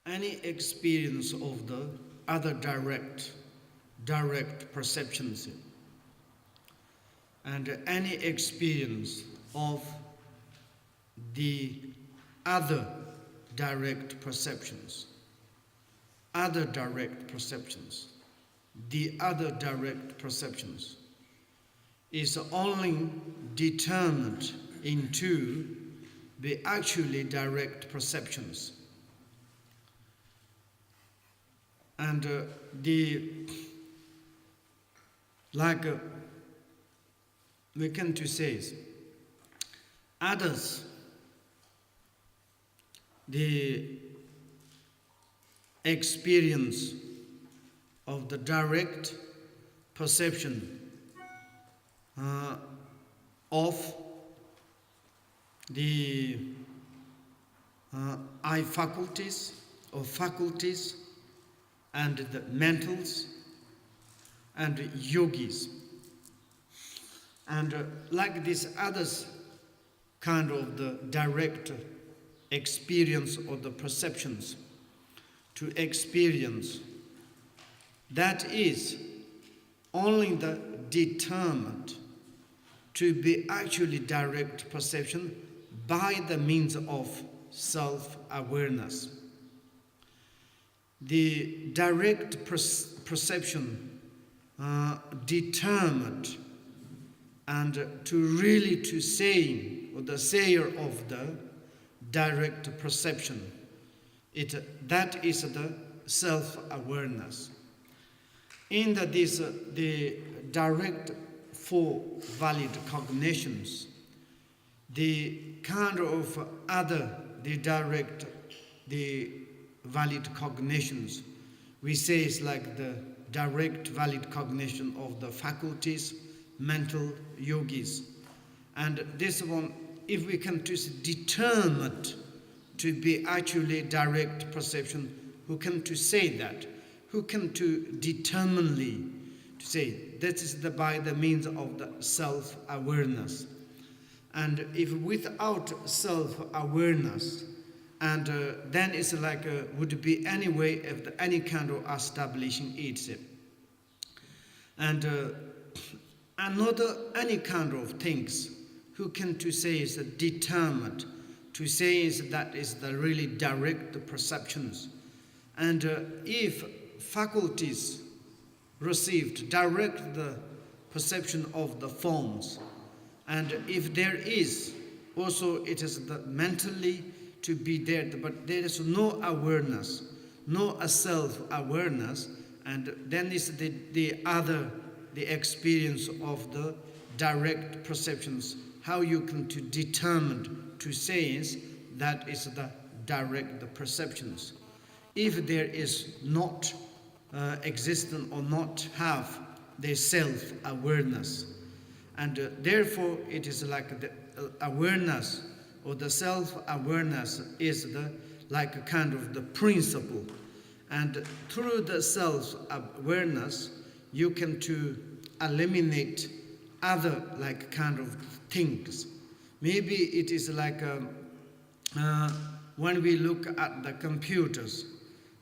any experience of the other direct perceptions, and any experience of the other direct perceptions, the other direct perceptions is only determined into the actually direct perceptions. And we can to say, others, the experience of the direct perception of the eye faculties or faculties and the mentals and yogis. And like these others kind of the direct experience or the perceptions to experience, that is only the determined to be actually direct perception by the means of self-awareness. The direct perception determined and to really to saying, or the sayer of the direct perception, that is the self-awareness. In the direct four valid cognitions, the kind of other, the valid cognitions, we say is like the direct valid cognition of the faculties, mental yogis. And this one, if we can just determine to be actually direct perception, who can to say that? Who can to determinedly to say that is by the means of the self-awareness. And if without self-awareness, and then it's like would be any way of any kind of establishing it. And another any kind of things who can to say is determined to say is that is the really direct perceptions. And if faculties received direct the perception of the forms, and if there is also it is the mentally to be there, but there is no awareness, no self-awareness, and then is the other, the experience of the direct perceptions, how you can to determine to say is that is the direct perceptions. If there is not existent or not have the self-awareness, and therefore it is like the awareness or the self-awareness is the like a kind of the principle, and through the self-awareness you can to eliminate other like kind of things. Maybe it is like when we look at the computers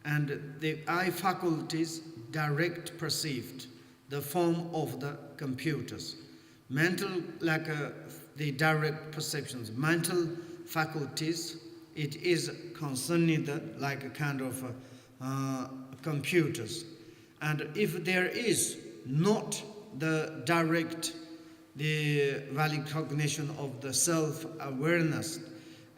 and the eye faculties direct perceived the form of the computers. Mental, like the direct perceptions, mental faculties, it is concerning the like a kind of computers. And if there is not the direct, the valid cognition of the self-awareness,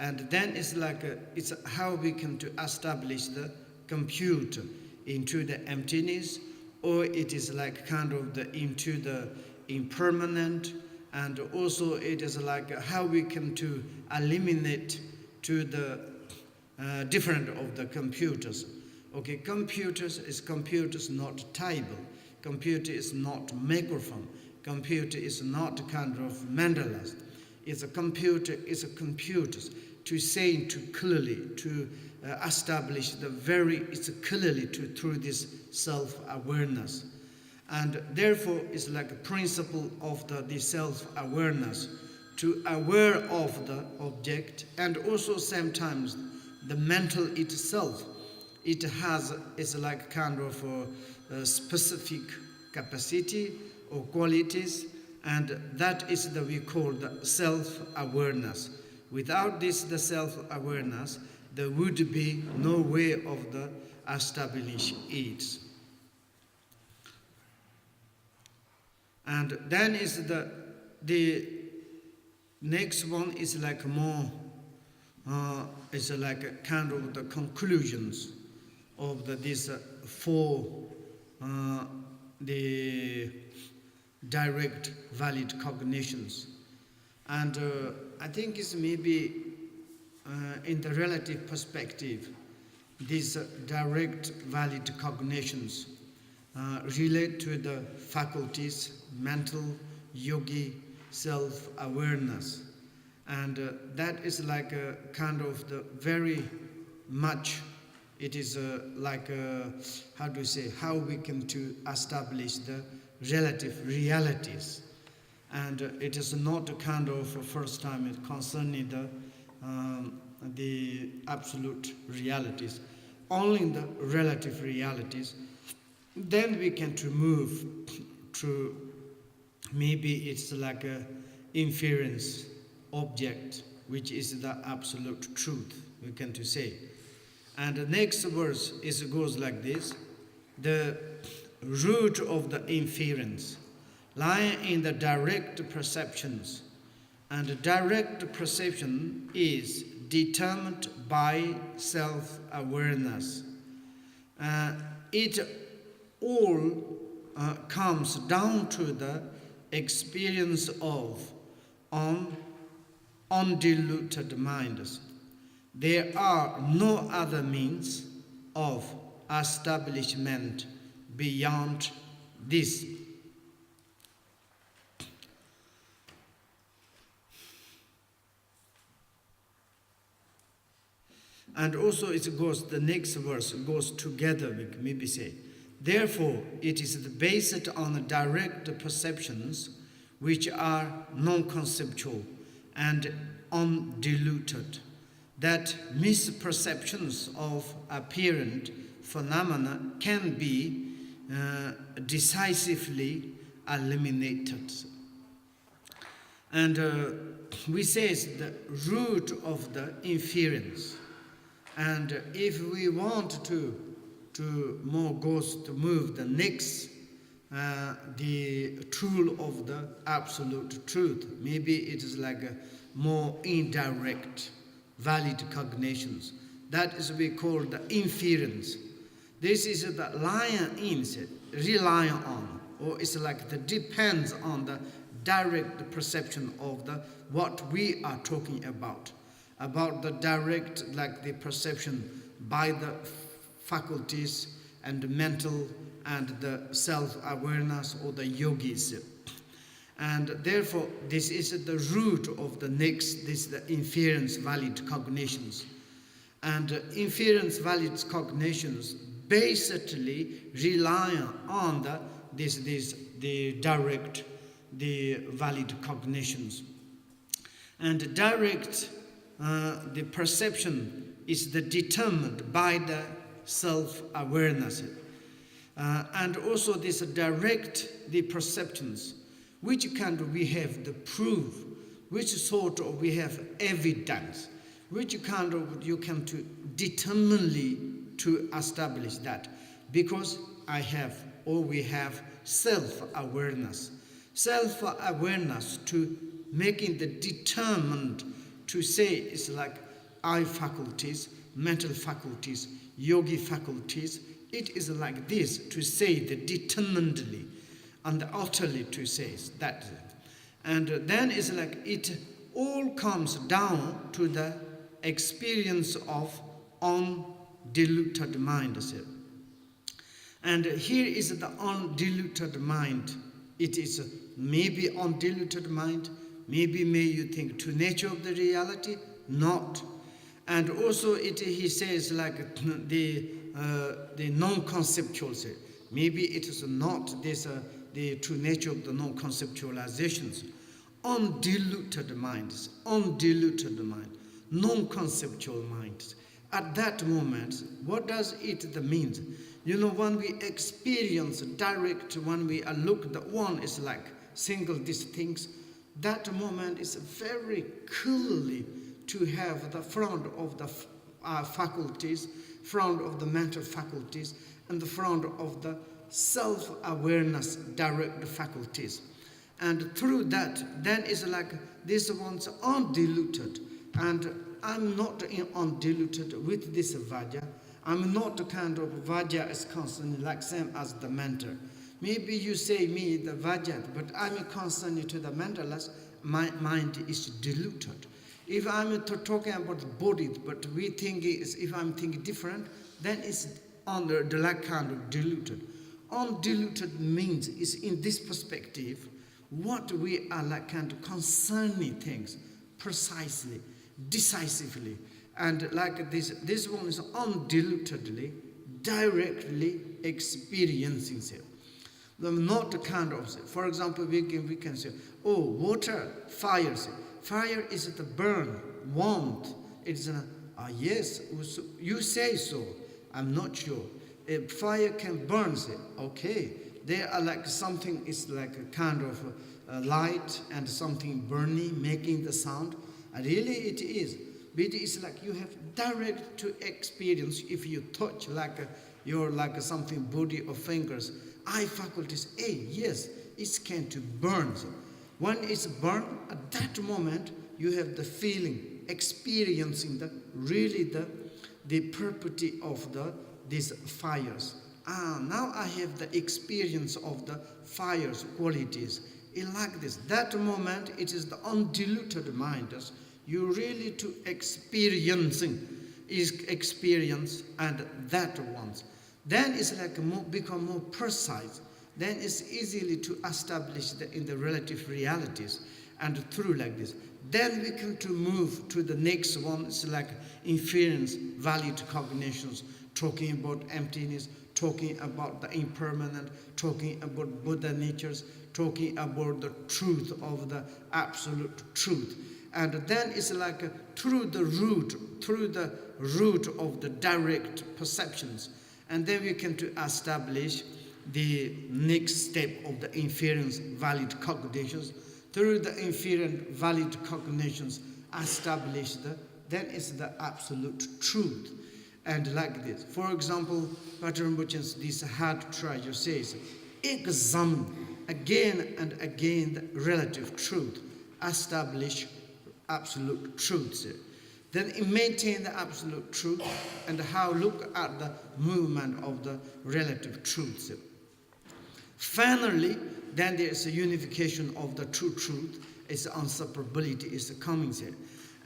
and then it's like it's how we can to establish the computer into the emptiness, or it is like kind of the into the impermanent, and also it is like how we can to eliminate to the different of the computers. Okay, computers not table, computer is not microphone, computer is not kind of mandalas. It's a computer, it's a computers to say to clearly to establish the very, it's clearly to through this self-awareness. And therefore it's like a principle of the self-awareness to aware of the object, and also sometimes the mental itself it has, it's like kind of a specific capacity or qualities, and that is the we call the self-awareness. Without this, the self-awareness, there would be no way of the establish it. And then is the next one is like more, it's like a kind of the conclusions of these four the direct valid cognitions. And I think it's maybe in the relative perspective, these direct valid cognitions relate to the faculties, mental, yogi, self-awareness. And that is like a kind of the very much, it is like a, how do you say, how we can to establish the relative realities. And it is not a kind of first time concerning the absolute realities, only the relative realities. Then we can to move to maybe it's like a inference object, which is the absolute truth, we can to say. And the next verse goes like this: the root of the inference lying in the direct perceptions, and the direct perception is determined by self-awareness. It all comes down to the experience of undiluted minds. There are no other means of establishment beyond this. And also it goes, the next verse goes together, we can maybe say. Therefore, it is based on the direct perceptions which are non-conceptual and undiluted, that misperceptions of apparent phenomena can be decisively eliminated. And we say it's the root of the inference. And if we want to more goes to move the next, the tool of the absolute truth, maybe it is like a more indirect valid cognitions. That is we call the inference. This is the relying on, or it's like the depends on the direct perception of the what we are talking about the direct, like the perception by the faculties and the mental and the self-awareness or the yogis. And therefore, this is the root of the next, this is the inference valid cognitions. And inference valid cognitions basically rely on the direct, the valid cognitions. And direct, the perception is determined by the self-awareness. And also this direct, the perceptions, which kind we have the proof, which sort of we have evidence, which kind of you can to determinedly to establish that, because I have or we have self-awareness. Self-awareness to making the determined to say it's like eye faculties, mental faculties, yogi faculties. It is like this to say the determinedly and utterly to say that. And then it's like it all comes down to the experience of undiluted mind. And here is the undiluted mind. It is maybe undiluted mind, maybe may you think to nature of the reality, not. And also he says like the non-conceptual. Maybe it is not this the true nature of the non-conceptualizations. Undiluted minds, non-conceptual minds. At that moment, what does it mean? When we experience direct, when we look, the one is like single these things, that moment is very clearly to have the front of the faculties, front of the mental faculties, and the front of the self-awareness direct faculties. And through that, then it's like this one's undiluted. And I'm not undiluted with this Vajja. I'm not a kind of Vajja as constantly like same as the mentor. Maybe you say me the Vajja, but I'm constantly to the mentalist, my mind is diluted. If I'm talking about the body, but we think if I'm thinking different, then it's under the like kind of diluted. Undiluted means is in this perspective, what we are like kind of concerning things precisely, decisively, and like this one is undilutedly, directly experiencing it. Not the kind of, for example, we can say, oh, water, fire. Fire is the burn, warmth. It's yes, you say so. I'm not sure. If fire can burn, say, okay. They are like something, it's like a kind of light and something burning, making the sound. And really it is. But it's like you have direct to experience if you touch like you're like something body or fingers. Eye faculties, yes, it can to burn. When it's burned, at that moment, you have the feeling, experiencing the property of these fires. Now I have the experience of the fire's qualities. In like this, that moment, it is the undiluted mind. You really to experiencing is experience and that ones. Then it's like become more precise. Then it's easily to establish in the relative realities and through like this. Then we can to move to the next one. It's like inference, valid cognitions, talking about emptiness, talking about the impermanent, talking about Buddha natures, talking about the truth of the absolute truth. And then it's like through the root of the direct perceptions. And then we can to establish the next step of the inference valid cognitions. Through the inferent valid cognitions establish then is the absolute truth. And like this. For example, Patrul Rinpoche's this hard treasure says, examine again and again the relative truth. Establish absolute truths. Then maintain the absolute truth and how look at the movement of the relative truths. Finally, then there is a unification of the true truth. It's inseparability is coming here.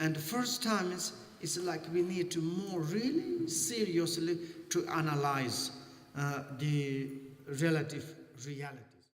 And the first time it's like we need to more really seriously to analyze the relative reality.